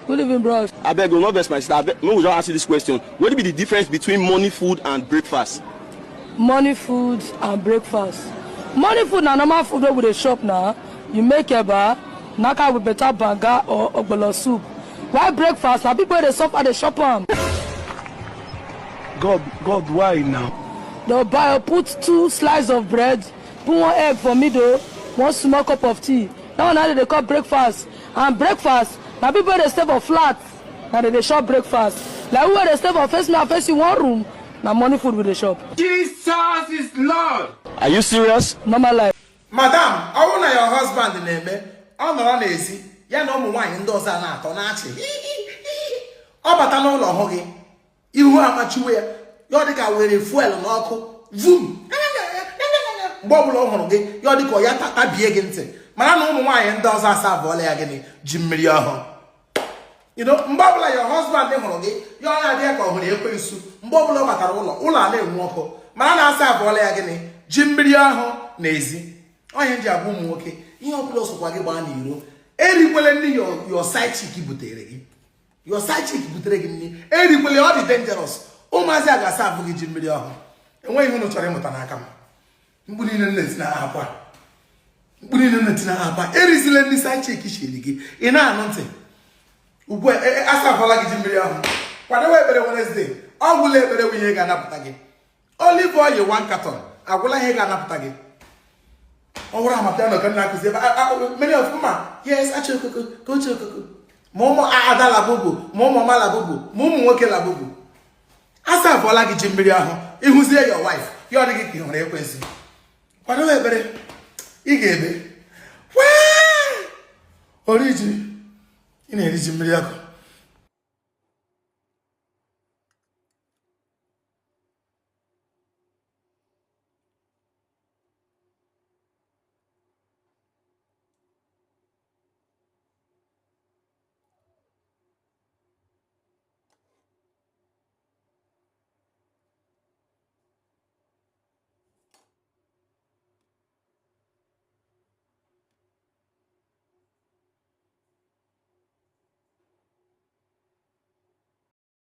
Good evening, bros. I beg you, not vex my sister. No, we just ask you this question. What would be the difference between morning food and breakfast? Morning food and breakfast. Morning food na normal food wey we dey shop now. You make eba, naka with better banga or ogbolo soup. Why breakfast? Na people dey suffer dey shop am. God, why now? They'll buy or put 2 slices of bread, put 1 egg for middle, 1 small cup of tea. That one now they call breakfast. And breakfast, now people they stay for flat, now they shop breakfast. Like who they stay for face me and face in 1 room, now morning food with the shop. Jesus is Lord. Are you serious? Normal life. Madam, I want your husband name. I'm not lazy. Ya no mo wine ndoors are not on actually. Oh, but I know Lohogi. You are much aware. You're the guy with a fuel and alcohol. Zoom. Bobble over again. You're the guy that be against it. Man, no wine does us have volley again. Jim Million. You know, Mbabla, your husband, you're not there for the open soup. Mboblo Matarola, Ula, Woko. Man, I have volley again. Jim Million, Nazy. I am Jaboom, okay. You know, close to Wagabani, you know. Everybody, your side chicky buteregi. Your side chicky buteregi. Everybody, all the dangerous. O mazaga sabu gi Jim Million. And when you know Charamotanakam. Mbunina Netina Apa. Mbunina Netina Apa. Erisland side chicky shiligi. In a nonsense. Ube Asafala Jim Million. Whatever Wednesday. I will let the way Ganapatagi. Only for you 1 carton. I will let Ganapatagi. Oh, I'm many of them. Yes, I choke. Go choke. Momo Adala Bubu, Momo Malabubu, Mumu Woke Labubu. Asa for like Jim Million. It was there your wife. You are the getting on a question. Whatever. He gave it. Where? Origin in a Jim Million.